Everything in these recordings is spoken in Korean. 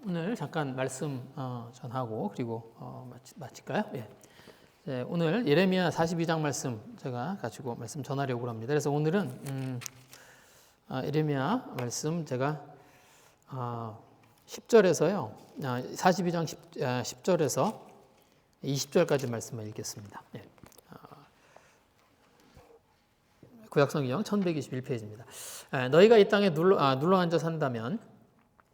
오늘 잠깐 말씀 전하고 그리고 마칠까요? 예. 네, 오늘 예레미야 42장 말씀 제가 가지고 말씀 전하려고 합니다. 그래서 오늘은 예레미야 말씀 제가 10절에서요. 42장 10절에서 20절까지 말씀을 읽겠습니다. 예. 구약성경 1121페이지입니다. 너희가 이 땅에 눌러 앉아 산다면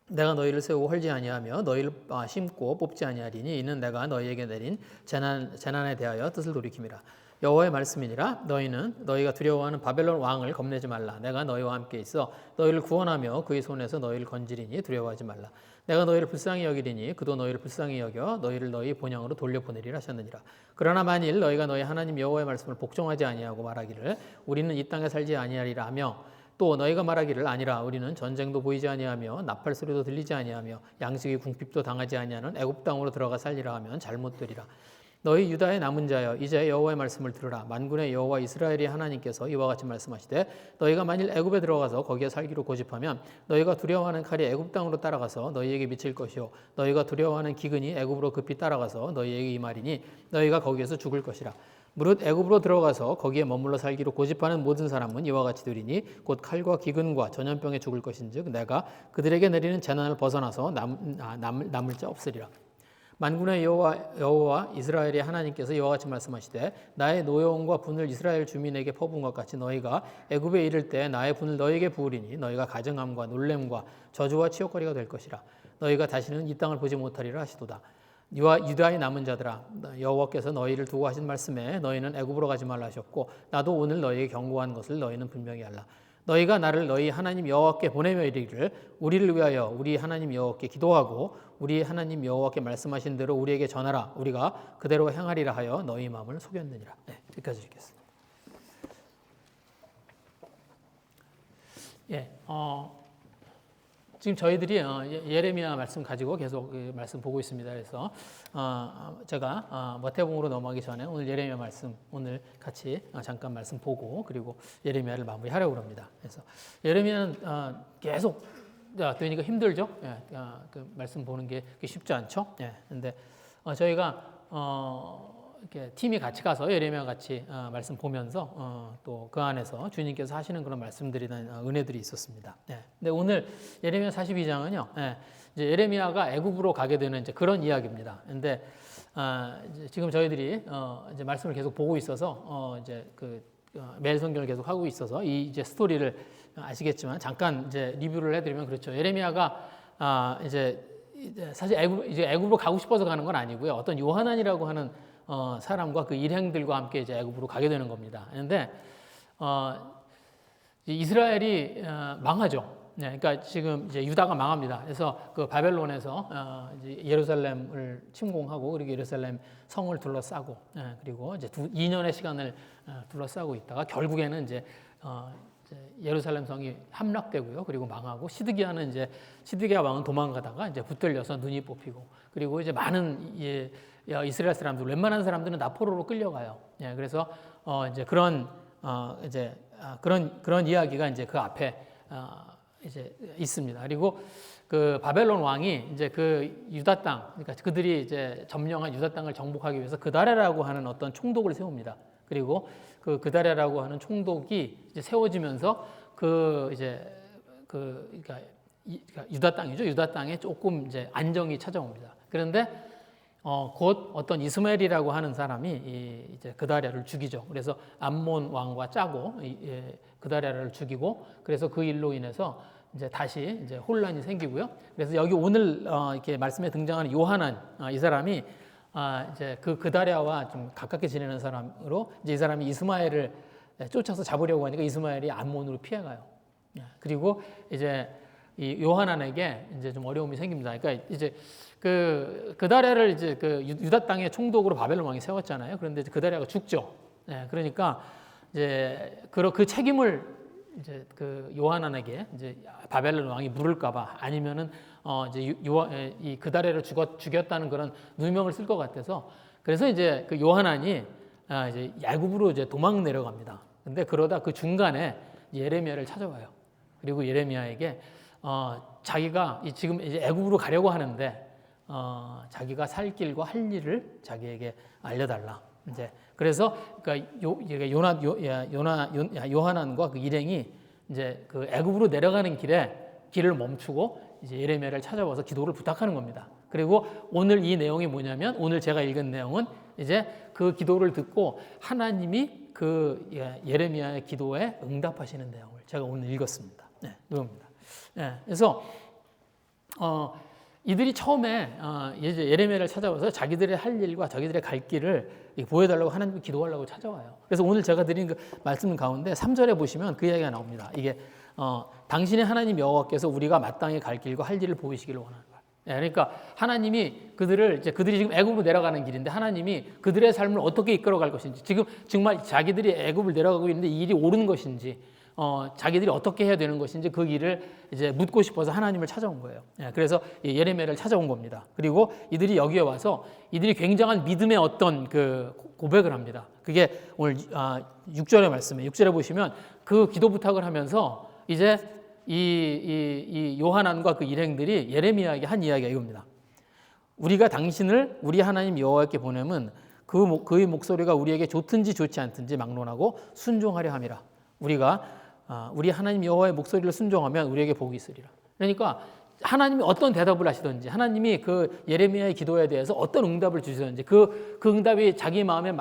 내가 너희를 세우고 헐지 아니하며 너희를 심고 뽑지 아니하리니 이는 내가 너희에게 내린 재난에 대하여 뜻을 돌이킴이라. 여호와의 말씀이니라. 너희가 두려워하는 바벨론 왕을 겁내지 말라. 내가 너희와 함께 있어 너희를 구원하며 그의 손에서 너희를 건지리니 두려워하지 말라. 내가 너희를 불쌍히 여기리니 그도 너희를 불쌍히 여겨 너희를 너희 본향으로 돌려보내리라 하셨느니라. 그러나 만일 너희가 너희 하나님 여호와의 말씀을 복종하지 아니하고 말하기를 우리는 이 땅에 살지 아니하리라 하며 또 너희가 말하기를 아니라 우리는 전쟁도 보이지 아니하며 나팔 소리도 들리지 아니하며 양식의 궁핍도 당하지 아니하는 애굽 땅으로 들어가 살리라 하면 잘못되리라. 너희 유다의 남은 자여 이제 여호와의 말씀을 들으라. 만군의 여호와 이스라엘의 하나님께서 이와 같이 말씀하시되 너희가 만일 애굽에 들어가서 거기에 살기로 고집하면 너희가 두려워하는 칼이 애굽 땅으로 따라가서 너희에게 미칠 것이요 너희가 두려워하는 기근이 애굽으로 급히 따라가서 너희에게 임하리니 너희가 거기에서 죽을 것이라. 무릇 애굽으로 들어가서 거기에 머물러 살기로 고집하는 모든 사람은 이와 같이 되리니 곧 칼과 기근과 전염병에 죽을 것인즉 내가 그들에게 내리는 재난을 벗어나서 남을 자 없으리라. 만군의 여호와 이스라엘의 하나님께서 이와 같이 말씀하시되 나의 노여움과 분을 이스라엘 주민에게 퍼부은 것 같이 너희가 애굽에 이를 때 나의 분을 너희에게 부으리니 너희가 가증함과 놀램과 저주와 치욕거리가 될 것이라. 너희가 다시는 이 땅을 보지 못하리라 하시도다. 유다의 남은 자들아 여호와께서 너희를 두고 하신 말씀에 너희는 애굽으로 가지 말라 하셨고 나도 오늘 너희에게 경고한 것을 너희는 분명히 알라. 너희가 나를 너희 하나님 여호와께 보내며 이르기를 우리를 위하여 우리 하나님 여호와께 기도하고 우리 하나님 여호와께 말씀하신 대로 우리에게 전하라. 우리가 그대로 행하리라 하여 너희 마음을 속였느니라. 네, 여기까지 읽겠습니다. 예, 지금 저희들이 예레미야 말씀 가지고 계속 그 말씀 보고 있습니다. 그래서 제가 마태복음으로 넘어가기 전에 오늘 예레미야 말씀 오늘 같이 잠깐 말씀 보고 그리고 예레미야를 마무리하려고 합니다. 그래서 예레미야는 계속 되니까 힘들죠. 예, 그 말씀 보는 게 쉽지 않죠. 예, 근데 저희가 이렇게 팀이 같이 가서 예레미야 같이 말씀 보면서 또 그 안에서 주님께서 하시는 그런 말씀들이나 은혜들이 있었습니다. 네. 근데 오늘 예레미야 42장은요, 이제 예레미야가 애굽으로 가게 되는 이제 그런 이야기입니다. 근데 이제 지금 저희들이 이제 말씀을 계속 보고 있어서 이제 매일 성경을 계속 하고 있어서 이 이제 스토리를 아시겠지만 잠깐 이제 리뷰를 해드리면 그렇죠. 예레미야가 이제 사실 애굽으로 가고 싶어서 가는 건 아니고요. 어떤 요하난이라고 하는 사람과 그 일행들과 함께 이제 애굽으로 가게 되는 겁니다. 그런데 이스라엘이 망하죠. 네, 그러니까 지금 이제 유다가 망합니다. 그래서 그 바벨론에서 이제 예루살렘을 침공하고 그리고 예루살렘 성을 둘러싸고 그리고 이제 2년의 시간을 둘러싸고 있다가 결국에는 이제 예루살렘 성이 함락되고요. 그리고 망하고 시드기야 왕은 도망가다가 이제 붙들려서 눈이 뽑히고 그리고 이제 많은 이스라엘 사람들 웬만한 사람들은 나포로로 끌려가요. 예, 그래서 이제 그런 이야기가 이제 그 앞에 이제 있습니다. 그리고 그 바벨론 왕이 이제 그 유다 땅, 그러니까 그들이 이제 점령한 유다 땅을 정복하기 위해서 그다레라고 하는 어떤 총독을 세웁니다. 그리고 그다레라고 하는 총독이 이제 세워지면서 그러니까 유다 땅이죠. 유다 땅에 조금 이제 안정이 찾아옵니다. 그런데 곧 어떤 이스마엘이라고 하는 사람이 이제 그다랴를 죽이죠. 그래서 암몬 왕과 짜고 그다랴를 죽이고 그래서 그 일로 인해서 이제 다시 이제 혼란이 생기고요. 그래서 여기 오늘 이렇게 말씀에 등장하는 요하난 이 사람이 이제 그다랴와 좀 가깝게 지내는 사람으로 이제 이 사람이 이스마엘을 쫓아서 잡으려고 하니까 이스마엘이 암몬으로 피해가요. 그리고 이제 이 요하난에게 이제 좀 어려움이 생깁니다. 그러니까 이제 그다랴를 이제 유다 땅의 총독으로 바벨론 왕이 세웠잖아요. 그런데 이제 그다랴가 죽죠. 그러니까 이제 그 책임을 이제 요하난에게 이제 바벨론 왕이 물을까봐 아니면은 이제 이 그다랴를 죽였다는 그런 누명을 쓸 것 같아서 그래서 이제 그 요하난이 이제 애굽으로 이제 도망 내려갑니다. 근데 그러다 그 중간에 예레미야를 찾아와요. 그리고 예레미야에게 자기가 지금 이제 애굽으로 가려고 하는데 자기가 살 길과 할 일을 자기에게 알려달라. 이제 그래서 그러니까 요하난과 그 일행이 이제 그 애굽으로 내려가는 길을 멈추고 이제 예레미야를 찾아와서 기도를 부탁하는 겁니다. 그리고 오늘 이 내용이 뭐냐면 오늘 제가 읽은 내용은 이제 그 기도를 듣고 하나님이 그 예레미야의 기도에 응답하시는 내용을 제가 오늘 읽었습니다. 네, 이겁니다. 네, 그래서 이들이 처음에 이제 예레미야를 찾아와서 자기들의 할 일과 자기들의 갈 길을 보여달라고 하나님께 기도하려고 찾아와요. 그래서 오늘 제가 드린 그 말씀 가운데 3절에 보시면 그 이야기가 나옵니다. 이게 당신의 하나님 여호와께서 우리가 마땅히 갈 길과 할 일을 보이시기를 원하는 거예요. 그러니까 하나님이 그들이 지금 애굽으로 내려가는 길인데 하나님이 그들의 삶을 어떻게 이끌어갈 것인지, 지금 정말 자기들이 애굽을 내려가고 있는데 이 일이 옳은 것인지, 자기들이 어떻게 해야 되는 것인지 그 일을 이제 묻고 싶어서 하나님을 찾아온 거예요. 그래서 예레미야를 찾아온 겁니다. 그리고 이들이 여기에 와서 이들이 굉장한 믿음의 어떤 그 고백을 합니다. 그게 오늘 6절의 말씀이에요. 6절에 보시면 그 기도 부탁을 하면서 이제 이 요하난과 그 일행들이 예레미야에게 한 이야기가 이겁니다. 우리가 당신을 우리 하나님 여호와께 보내면 그의 목소리가 우리에게 좋든지 좋지 않든지 막론하고 순종하려 함이라. 우리 하나님 여호와의 목소리를 순종하면 우리에게 복이 있으리라. 그러니까 하나님이 어떤 대답을 하시든지, 하나님이 그 예레미야의 기도에 대해서 어떤 응답을 주시든지, 그 응답이 자기 마음에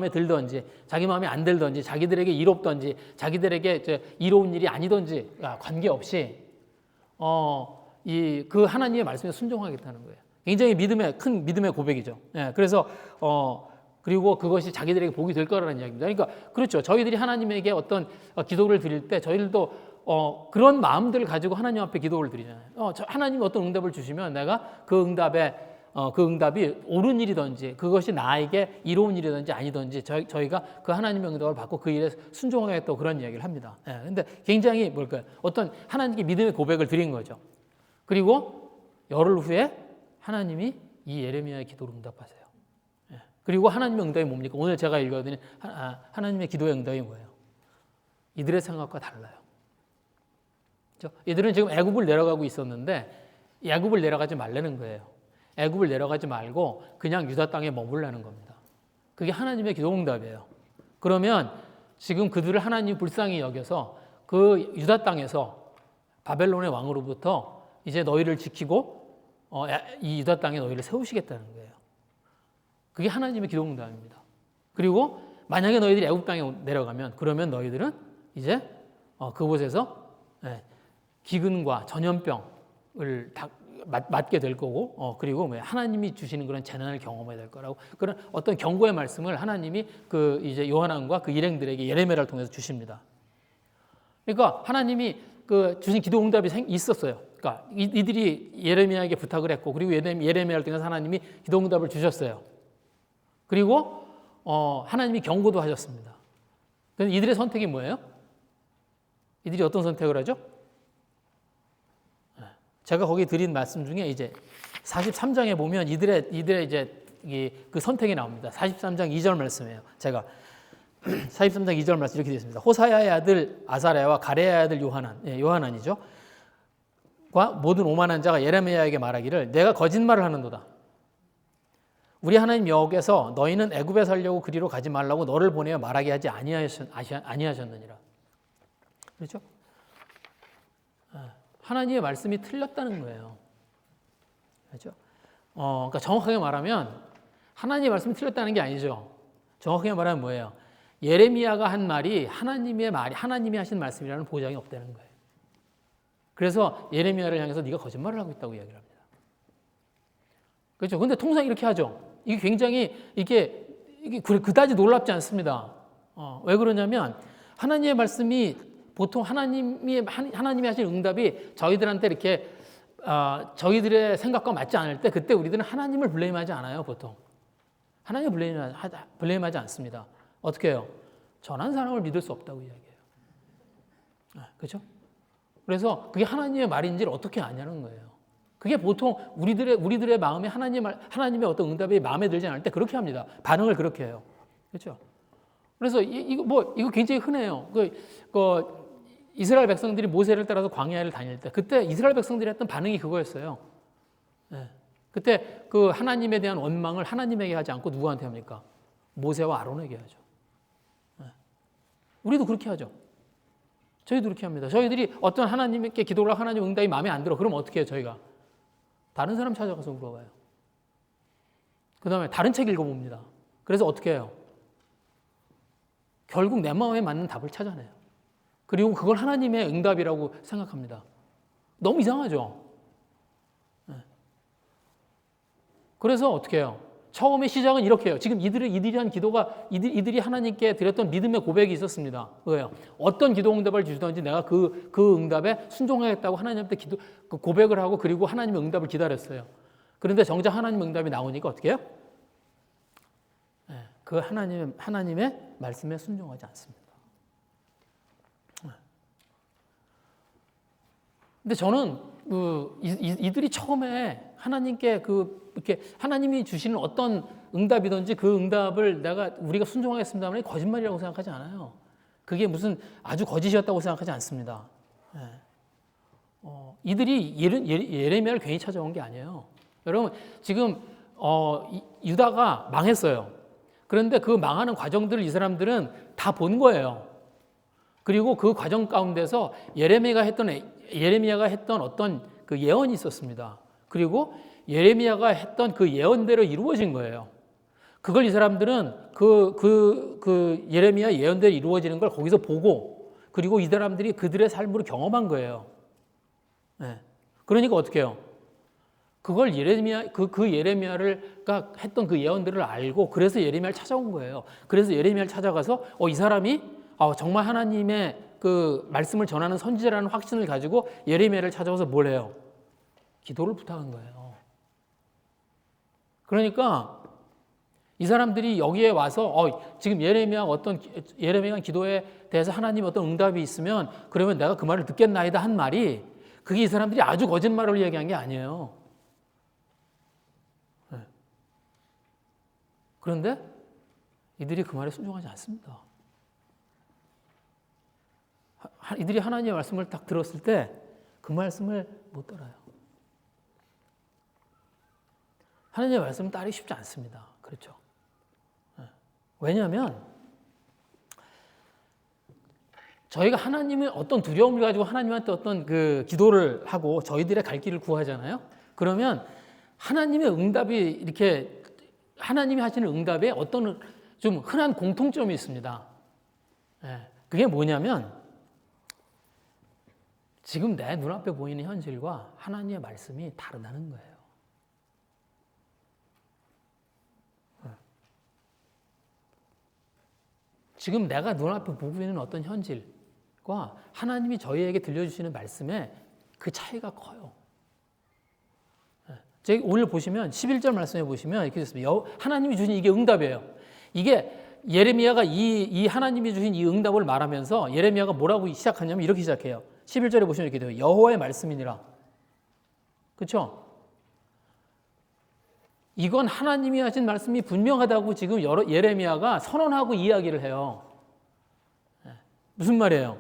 들든지, 자기 마음에 안 들든지, 자기들에게 이롭든지, 자기들에게 이로운 일이 아니든지 관계없이 그 하나님의 말씀에 순종하겠다는 거예요. 굉장히 큰 믿음의 고백이죠. 그래서 그리고 그것이 자기들에게 복이 될 거라는 이야기입니다. 그러니까 그렇죠. 저희들이 하나님에게 어떤 기도를 드릴 때 저희들도 그런 마음들을 가지고 하나님 앞에 기도를 드리잖아요. 하나님이 어떤 응답을 주시면 내가 그 응답이 옳은 일이든지 그것이 나에게 이로운 일이든지 아니든지 저희가 그 하나님의 응답을 받고 그 일에 순종하겠다고 그런 이야기를 합니다. 근데 굉장히 어떤 하나님께 믿음의 고백을 드린 거죠. 그리고 열흘 후에 하나님이 이 예레미야의 기도를 응답하세요. 그리고 하나님의 응답이 뭡니까? 오늘 제가 읽어드린 하나님의 기도의 응답이 뭐예요? 이들의 생각과 달라요. 그렇죠? 이들은 지금 애굽을 내려가고 있었는데 애굽을 내려가지 말라는 거예요. 애굽을 내려가지 말고 그냥 유다 땅에 머물라는 겁니다. 그게 하나님의 기도 응답이에요. 그러면 지금 그들을 하나님이 불쌍히 여겨서 그 유다 땅에서 바벨론의 왕으로부터 이제 너희를 지키고 이 유다 땅에 너희를 세우시겠다는 거예요. 그게 하나님의 기도 응답입니다. 그리고 만약에 너희들이 애굽 땅에 내려가면 그러면 너희들은 이제 그곳에서 기근과 전염병을 맞게 될 거고 그리고 하나님이 주시는 그런 재난을 경험해야 될 거라고 그런 어떤 경고의 말씀을 하나님이 그 이제 요한왕과 그 일행들에게 예레미야를 통해서 주십니다. 그러니까 하나님이 그 주신 기도 응답이 있었어요. 그러니까 이들이 예레미야에게 부탁을 했고 그리고 예레미야를 통해서 하나님이 기도 응답을 주셨어요. 그리고 하나님이 경고도 하셨습니다. 그런데 이들의 선택이 뭐예요? 이들이 어떤 선택을 하죠? 제가 거기 드린 말씀 중에 이제 43장에 보면 이들의 이제 그 선택이 나옵니다. 43장 2절 말씀이에요. 제가 43장 2절 말씀 이렇게 되어 있습니다. 호사야의 아들 아사랴와 가레야의 아들 요하난이죠. 과 모든 오만한 자가 예레미야에게 말하기를 내가 거짓말을 하는도다. 우리 하나님 여호와께서 너희는 애굽에 살려고 그리로 가지 말라고 너를 보내어 말하게 하지 아니하셨느니라. 그렇죠? 하나님의 말씀이 틀렸다는 거예요. 그렇죠? 그러니까 정확하게 말하면 하나님의 말씀이 틀렸다는 게 아니죠. 정확하게 말하면 뭐예요? 예레미야가 한 말이 하나님이 하신 말씀이라는 보장이 없다는 거예요. 그래서 예레미야를 향해서 네가 거짓말을 하고 있다고 이야기를 합니다. 그렇죠? 근데 통상 이렇게 하죠. 이게 굉장히 이게 그다지 놀랍지 않습니다. 왜 그러냐면 하나님의 말씀이 보통 하나님이 하신 응답이 저희들한테 이렇게 저희들의 생각과 맞지 않을 때 그때 우리들은 하나님을 블레임하지 않아요. 보통 하나님을 블레임하지 않습니다. 어떻게 해요? 전한 사람을 믿을 수 없다고 이야기해요. 그렇죠? 그래서 그게 하나님의 말인지를 어떻게 아냐는 거예요. 그게 보통 우리들의 마음에 하나님의 어떤 응답이 마음에 들지 않을 때 그렇게 합니다. 반응을 그렇게 해요. 그렇죠? 그래서 이거 굉장히 흔해요. 이스라엘 백성들이 모세를 따라서 광야를 다닐 때 그때 이스라엘 백성들이 했던 반응이 그거였어요. 예. 그때 그 하나님에 대한 원망을 하나님에게 하지 않고 누구한테 합니까? 모세와 아론에게 하죠. 예. 우리도 그렇게 하죠. 저희도 그렇게 합니다. 저희들이 어떤 하나님께 기도를 하고 하나님 응답이 마음에 안 들어. 그럼 어떻게 해요, 저희가? 다른 사람 찾아가서 물어봐요. 그 다음에 다른 책 읽어봅니다. 그래서 어떻게 해요? 결국 내 마음에 맞는 답을 찾아내요. 그리고 그걸 하나님의 응답이라고 생각합니다. 너무 이상하죠? 네. 그래서 어떻게 해요? 처음에 시작은 이렇게 해요. 지금 이들이 한 기도가 이들이 하나님께 드렸던 믿음의 고백이 있었습니다. 왜요? 어떤 기도 응답을 주시든지 내가 그 응답에 순종하겠다고 하나님한테 고백을 하고 그리고 하나님의 응답을 기다렸어요. 그런데 정작 하나님의 응답이 나오니까 어떻게 해요? 네, 그 하나님의 말씀에 순종하지 않습니다. 근데 저는 이들이 처음에 하나님께 이렇게 하나님이 주시는 어떤 응답이든지 그 응답을 우리가 순종하겠습니다만 거짓말이라고 생각하지 않아요. 그게 무슨 아주 거짓이었다고 생각하지 않습니다. 네. 이들이 예레미야를 괜히 찾아온 게 아니에요. 여러분 지금 유다가 망했어요. 그런데 그 망하는 과정들을 이 사람들은 다 본 거예요. 그리고 그 과정 가운데서 예레미야가 했던 어떤 그 예언이 있었습니다. 그리고 예레미야가 했던 그 예언대로 이루어진 거예요. 그걸 이 사람들은 그 예레미야 예언대로 이루어지는 걸 거기서 보고 그리고 이 사람들이 그들의 삶으로 경험한 거예요. 네. 그러니까 어떻게 해요? 그걸 그 예레미야가 했던 그 예언들을 알고 그래서 예레미야를 찾아온 거예요. 그래서 예레미야를 찾아가서 이 사람이 정말 하나님의 그 말씀을 전하는 선지자라는 확신을 가지고 예레미야를 찾아와서 뭘 해요? 기도를 부탁한 거예요. 그러니까 이 사람들이 여기에 와서 지금 예레미야 기도에 대해서 하나님 어떤 응답이 있으면 그러면 내가 그 말을 듣겠나이다 한 말이 그게 이 사람들이 아주 거짓말을 얘기한 게 아니에요. 네. 그런데 이들이 그 말에 순종하지 않습니다. 이들이 하나님의 말씀을 딱 들었을 때 그 말씀을 못 따라요. 하나님의 말씀은 따르기 쉽지 않습니다. 그렇죠? 왜냐하면 저희가 하나님의 어떤 두려움을 가지고 하나님한테 어떤 그 기도를 하고 저희들의 갈 길을 구하잖아요. 그러면 하나님의 응답이 이렇게 하나님이 하시는 응답에 어떤 좀 흔한 공통점이 있습니다. 그게 뭐냐면 지금 내 눈앞에 보이는 현실과 하나님의 말씀이 다르다는 거예요. 지금 내가 눈앞에 보고 있는 어떤 현실과 하나님이 저희에게 들려주시는 말씀에 그 차이가 커요. 제가 오늘 보시면 11절 말씀에 보시면 이렇게 됐습니다. 하나님이 주신 이게 응답이에요. 이게 예레미야가 이 하나님이 주신 이 응답을 말하면서 예레미야가 뭐라고 시작하냐면 이렇게 시작해요. 11절에 보시면 이렇게 돼요. 여호와의 말씀이니라. 그렇죠? 이건 하나님이 하신 말씀이 분명하다고 지금 예레미야가 선언하고 이야기를 해요. 무슨 말이에요?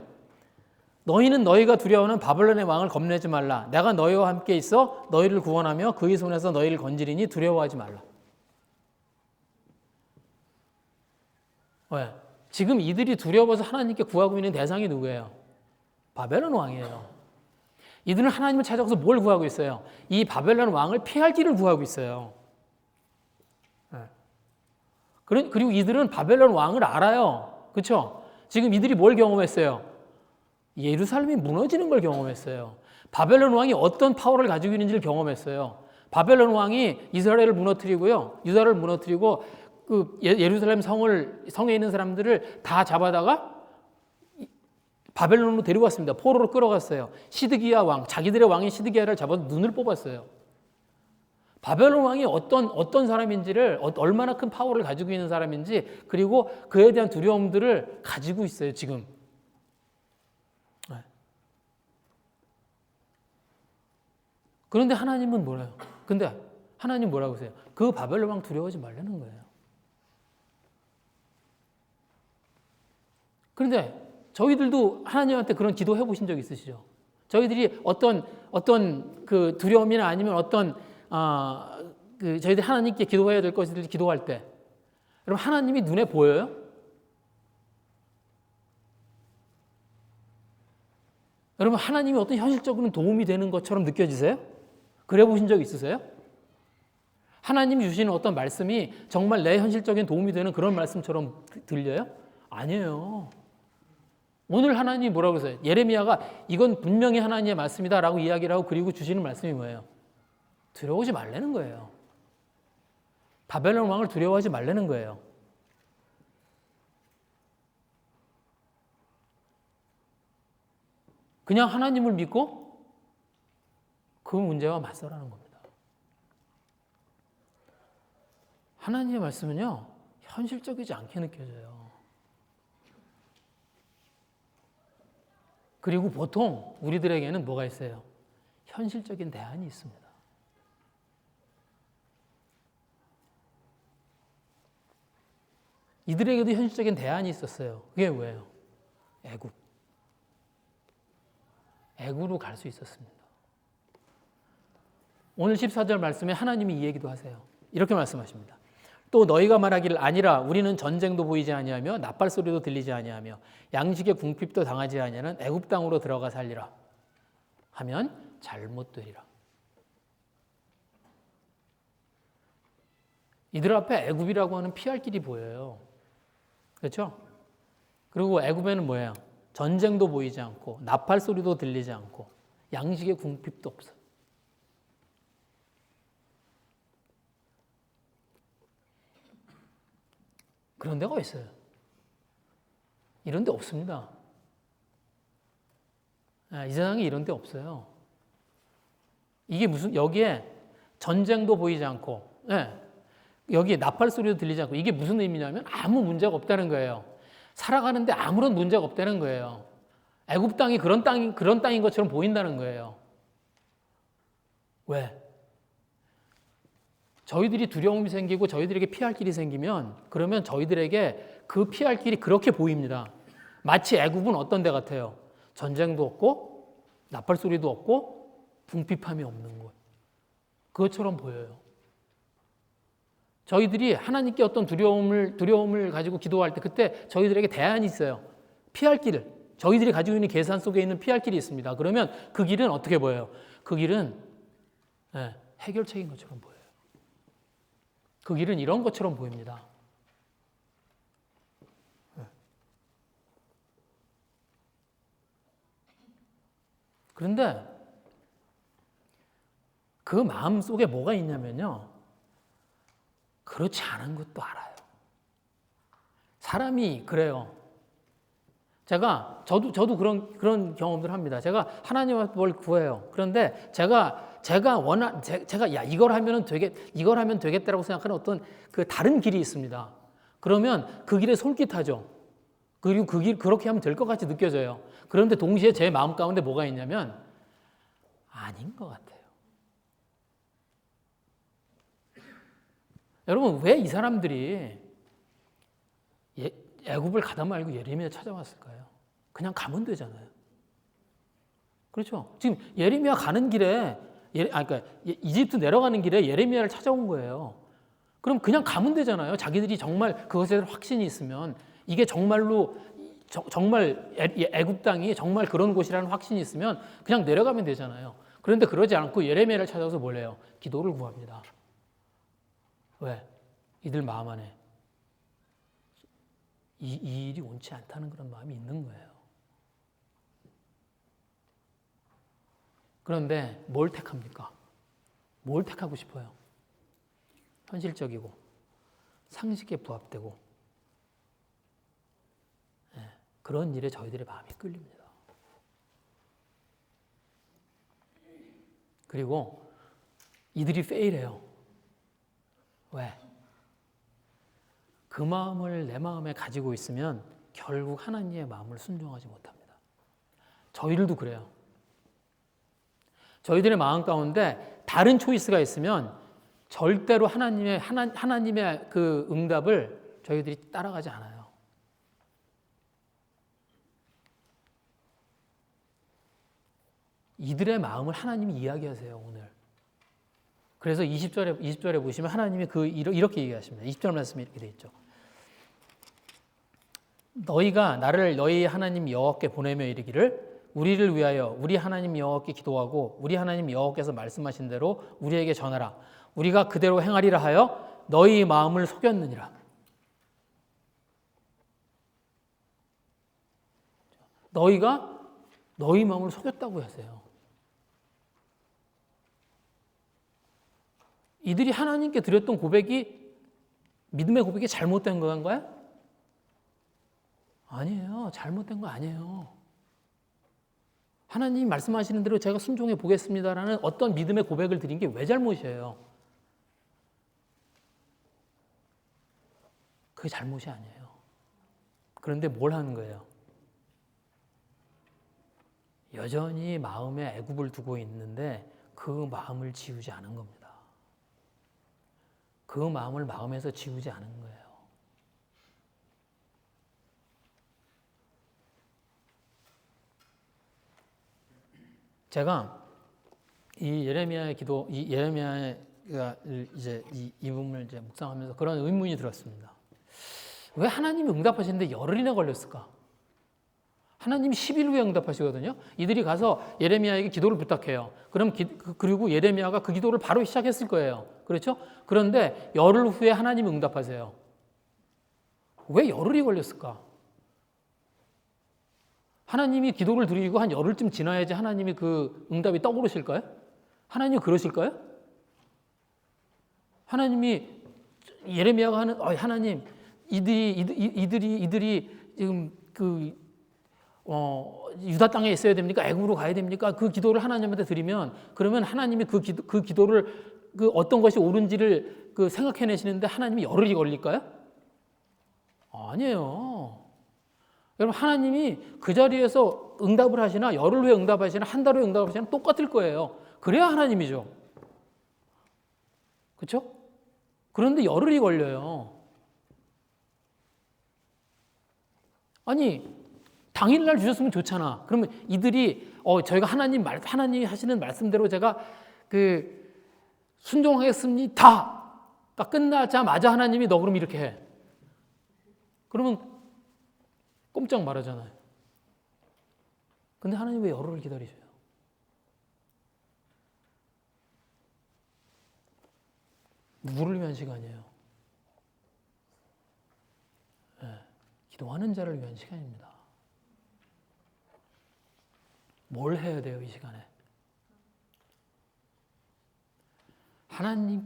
너희는 너희가 두려워하는 바벨론의 왕을 겁내지 말라. 내가 너희와 함께 있어 너희를 구원하며 그의 손에서 너희를 건지리니 두려워하지 말라. 왜? 지금 이들이 두려워서 하나님께 구하고 있는 대상이 누구예요? 바벨론 왕이에요. 이들은 하나님을 찾아가서 뭘 구하고 있어요? 이 바벨론 왕을 피할 길을 구하고 있어요. 그리고 이들은 바벨론 왕을 알아요. 그렇죠? 지금 이들이 뭘 경험했어요? 예루살렘이 무너지는 걸 경험했어요. 바벨론 왕이 어떤 파워를 가지고 있는지를 경험했어요. 바벨론 왕이 이스라엘을 무너뜨리고요. 유다를 무너뜨리고 그 예루살렘 성에 있는 사람들을 다 잡아다가 바벨론으로 데려갔습니다. 포로로 끌어갔어요. 시드기야 왕, 자기들의 왕인 시드기야를 잡아서 눈을 뽑았어요. 바벨론 왕이 어떤 사람인지를 얼마나 큰 파워를 가지고 있는 사람인지 그리고 그에 대한 두려움들을 가지고 있어요. 지금. 그런데 하나님은 뭐래요? 근데 하나님 뭐라고 하세요? 그 바벨론 왕 두려워하지 말라는 거예요. 그런데 저희들도 하나님한테 그런 기도 해보신 적 있으시죠? 저희들이 어떤 그 두려움이나 아니면 어떤 저희들이 하나님께 기도해야 될 것을 기도할 때, 여러분 하나님이 눈에 보여요? 여러분 하나님이 어떤 현실적으로 도움이 되는 것처럼 느껴지세요? 그래 보신 적 있으세요? 하나님이 주시는 어떤 말씀이 정말 내 현실적인 도움이 되는 그런 말씀처럼 들려요? 아니에요. 오늘 하나님이 뭐라고 그러세요? 예레미야가 이건 분명히 하나님의 말씀이다라고 이야기를 하고 그리고 주시는 말씀이 뭐예요? 두려워하지 말라는 거예요. 바벨론 왕을 두려워하지 말라는 거예요. 그냥 하나님을 믿고 그 문제와 맞서라는 겁니다. 하나님의 말씀은요, 현실적이지 않게 느껴져요. 그리고 보통 우리들에게는 뭐가 있어요? 현실적인 대안이 있습니다. 이들에게도 현실적인 대안이 있었어요. 그게 뭐예요? 애굽. 애굽으로 갈 수 있었습니다. 오늘 14절 말씀에 하나님이 이 얘기도 하세요. 이렇게 말씀하십니다. 또 너희가 말하기를 아니라 우리는 전쟁도 보이지 아니하며 나팔 소리도 들리지 아니하며 양식의 궁핍도 당하지 아니하는 애굽 땅으로 들어가 살리라 하면 잘못되리라. 이들 앞에 애굽이라고 하는 피할 길이 보여요. 그렇죠? 그리고 애굽에는 뭐예요? 전쟁도 보이지 않고 나팔 소리도 들리지 않고 양식의 궁핍도 없어요. 그런 데가 있어요. 이런 데 없습니다. 이 세상에 이런 데 없어요. 이게 무슨, 여기에 전쟁도 보이지 않고, 여기에 나팔 소리도 들리지 않고, 이게 무슨 의미냐면 아무 문제가 없다는 거예요. 살아가는데 아무런 문제가 없다는 거예요. 애굽 땅이 그런 땅인 것처럼 보인다는 거예요. 왜? 저희들이 두려움이 생기고 저희들에게 피할 길이 생기면 그러면 저희들에게 그 피할 길이 그렇게 보입니다. 마치 애굽은 어떤 데 같아요? 전쟁도 없고 나팔 소리도 없고 궁핍함이 없는 곳. 그것처럼 보여요. 저희들이 하나님께 어떤 두려움을 가지고 기도할 때 그때 저희들에게 대안이 있어요. 피할 길을. 저희들이 가지고 있는 계산 속에 있는 피할 길이 있습니다. 그러면 그 길은 어떻게 보여요? 그 길은 해결책인 것처럼 보여요. 그 길은 이런 것처럼 보입니다. 그런데 그 마음 속에 뭐가 있냐면요. 그렇지 않은 것도 알아요. 사람이 그래요. 저도 그런 경험들 합니다. 제가 하나님한테 뭘 구해요. 그런데 제가 이걸 하면 되겠다라고 생각하는 어떤 그 다른 길이 있습니다. 그러면 그 길에 솔깃하죠. 그리고 그 길 그렇게 하면 될 것 같이 느껴져요. 그런데 동시에 제 마음 가운데 뭐가 있냐면 아닌 것 같아요. 여러분 왜 이 사람들이 애굽을 가다 말고 예레미야 찾아왔을까요? 그냥 가면 되잖아요. 그렇죠? 지금 예레미야 가는 길에 그러니까 이집트 내려가는 길에 예레미야를 찾아온 거예요. 그럼 그냥 가면 되잖아요. 자기들이 정말 그것에 대한 확신이 있으면 이게 정말로 정말 애굽 땅이 정말 그런 곳이라는 확신이 있으면 그냥 내려가면 되잖아요. 그런데 그러지 않고 예레미야를 찾아서 뭘 해요? 기도를 구합니다. 왜? 이들 마음 안에 이 일이 옳지 않다는 그런 마음이 있는 거예요. 그런데 뭘 택합니까? 뭘 택하고 싶어요? 현실적이고 상식에 부합되고 그런 일에 저희들의 마음이 끌립니다. 그리고 이들이 페일해요. 왜? 그 마음을 내 마음에 가지고 있으면 결국 하나님의 마음을 순종하지 못합니다. 저희들도 그래요. 저희들의 마음 가운데 다른 초이스가 있으면 절대로 하나님의 그 응답을 저희들이 따라가지 않아요. 이들의 마음을 하나님이 이야기하세요, 오늘. 그래서 20절에 보시면 하나님이 이렇게 얘기하십니다. 20절 말씀이 이렇게 되어 있죠. 너희가 나를 너희 하나님 여호와께 보내며 이르기를 우리를 위하여 우리 하나님 여호와께 기도하고 우리 하나님 여호와께서 말씀하신 대로 우리에게 전하라. 우리가 그대로 행하리라 하여 너희 마음을 속였느니라. 너희가 너희 마음을 속였다고 하세요. 이들이 하나님께 드렸던 고백이 믿음의 고백이 잘못된 건가요? 아니에요. 잘못된 거 아니에요. 하나님이 말씀하시는 대로 제가 순종해 보겠습니다라는 어떤 믿음의 고백을 드린 게 왜 잘못이에요? 그게 잘못이 아니에요. 그런데 뭘 하는 거예요? 여전히 마음에 애굽을 두고 있는데 그 마음을 지우지 않은 겁니다. 그 마음을 마음에서 지우지 않은 거예요. 제가 이 예레미야의 기도, 이 예레미야가 이제 이 부분을 이제 묵상하면서 그런 의문이 들었습니다. 왜 하나님이 응답하시는데 열흘이나 걸렸을까? 하나님이 10일 후에 응답하시거든요. 이들이 가서 예레미야에게 기도를 부탁해요. 그럼 그리고 예레미야가 그 기도를 바로 시작했을 거예요. 그렇죠? 그런데 열흘 후에 하나님이 응답하세요. 왜 열흘이 걸렸을까? 하나님이 기도를 드리고 한 열흘쯤 지나야지 하나님이 그 응답이 떠오르실까요? 하나님이 그러실까요? 하나님이 예레미야가 하는 하나님 이들이 지금 유다 땅에 있어야 됩니까? 애굽으로 가야 됩니까? 그 기도를 하나님한테 드리면 그러면 하나님이 그 기도를 그 어떤 것이 옳은지를 그 생각해내시는데 하나님이 열흘이 걸릴까요? 아니에요. 여러분 하나님이 그 자리에서 응답을 하시나 열흘 후에 응답하시나 한 달 후에 응답하시나 똑같을 거예요. 그래야 하나님이죠. 그렇죠? 그런데 열흘이 걸려요. 아니 당일날 주셨으면 좋잖아. 그러면 이들이 저희가 하나님이 하시는 말씀대로 제가 순종하겠습니다.가 끝나자마자 하나님이 너 그럼 이렇게 해. 그러면 꼼짝 말하잖아요. 근데 하나님 왜 열흘을 기다리셔요? 누구를 위한 시간이에요? 네, 기도하는 자를 위한 시간입니다. 뭘 해야 돼요, 이 시간에?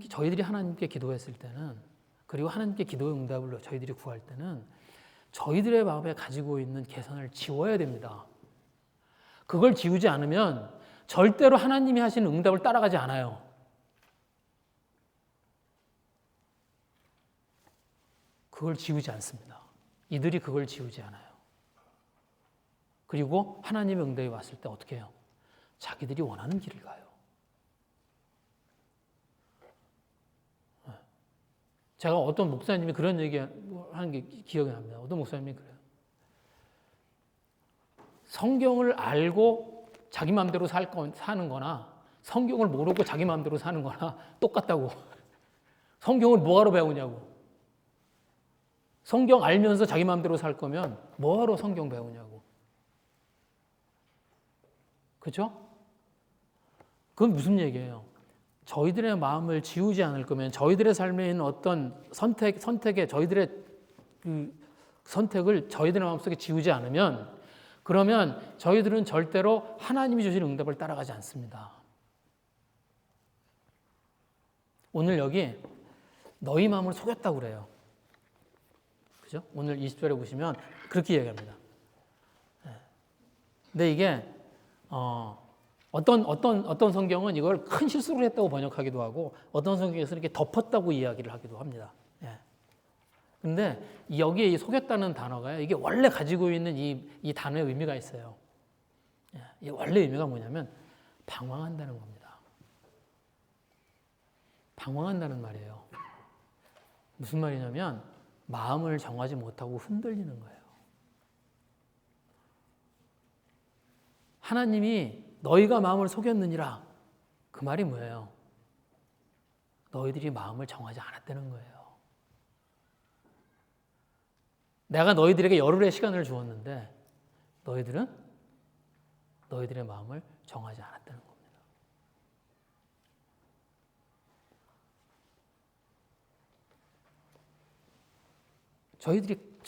저희들이 하나님께 기도했을 때는, 그리고 하나님께 기도의 응답을 저희들이 구할 때는 저희들의 마음에 가지고 있는 계산을 지워야 됩니다. 그걸 지우지 않으면 절대로 하나님이 하시는 응답을 따라가지 않아요. 그걸 지우지 않습니다. 이들이 그걸 지우지 않아요. 그리고 하나님의 응답이 왔을 때 어떻게 해요? 자기들이 원하는 길을 가요. 제가 어떤 목사님이 그런 얘기 하는 게 기억이 납니다. 어떤 목사님이 그래요. 성경을 알고 자기 마음대로 사는 거나 성경을 모르고 자기 마음대로 사는 거나 똑같다고. 성경을 뭐하러 배우냐고. 성경 알면서 자기 마음대로 살 거면 뭐하러 성경 배우냐고. 그렇죠? 그건 무슨 얘기예요? 저희들의 마음을 지우지 않을 거면 저희들의 삶에 있는 어떤 선택에 저희들의 그 선택을 저희들의 마음속에 지우지 않으면 그러면 저희들은 절대로 하나님이 주신 응답을 따라가지 않습니다. 오늘 여기 너희 마음을 속였다고 그래요. 그죠? 오늘 20절에 보시면 그렇게 얘기합니다. 근데 이게 어떤 성경은 이걸 큰 실수를 했다고 번역하기도 하고 어떤 성경에서는 이렇게 덮었다고 이야기를 하기도 합니다. 근데 여기에 이 속였다는 단어가요. 이게 원래 가지고 있는 이 단어의 의미가 있어요. 이 원래 의미가 뭐냐면 방황한다는 겁니다. 방황한다는 말이에요. 무슨 말이냐면 마음을 정하지 못하고 흔들리는 거예요. 하나님이 너희가 마음을 속였느니라. 그 말이 뭐예요? 너희들이 마음을 정하지 않았다는 거예요. 내가 너희들에게 열흘의 시간을 주었는데 너희들은 너희들의 마음을 정하지 않았다는 겁니다.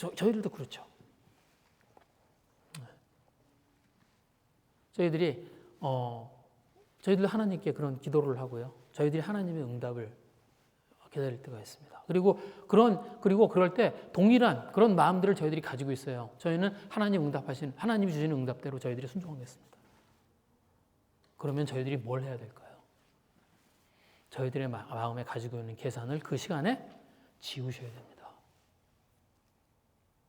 저희들도 그렇죠. 저희들도 하나님께 그런 기도를 하고요. 저희들이 하나님의 응답을 기다릴 때가 있습니다. 그리고 그럴 때 동일한 그런 마음들을 저희들이 가지고 있어요. 저희는 하나님이 주시는 응답대로 저희들이 순종하겠습니다. 그러면 저희들이 뭘 해야 될까요? 저희들의 마음에 가지고 있는 계산을 그 시간에 지우셔야 됩니다.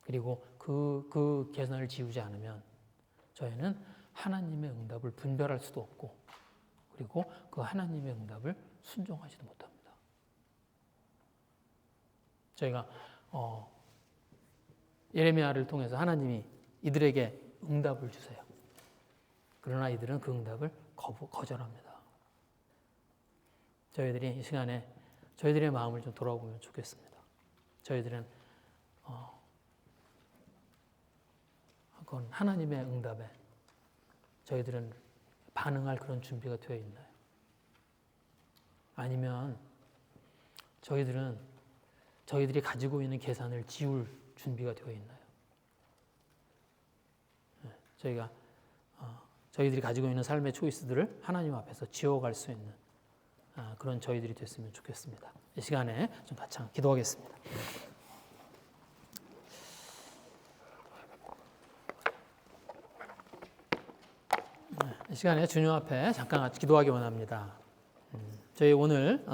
그리고 그 계산을 지우지 않으면 저희는 하나님의 응답을 분별할 수도 없고, 그리고 그 하나님의 응답을 순종하지도 못합니다. 저희가 예레미야를 통해서 하나님이 이들에게 응답을 주세요. 그러나 이들은 그 응답을 거절합니다. 저희들이 이 시간에 저희들의 마음을 좀 돌아보면 좋겠습니다. 저희들은 그건 하나님의 응답에 저희들은 반응할 그런 준비가 되어 있나요? 아니면 저희들이 가지고 있는 계산을 지울 준비가 되어 있나요? 저희들이 가지고 있는 삶의 초이스들을 하나님 앞에서 지워갈 수 있는 그런 저희들이 됐으면 좋겠습니다. 이 시간에 좀 같이 기도하겠습니다. 이 시간에 주님 앞에 잠깐 기도하기 원합니다. 저희 오늘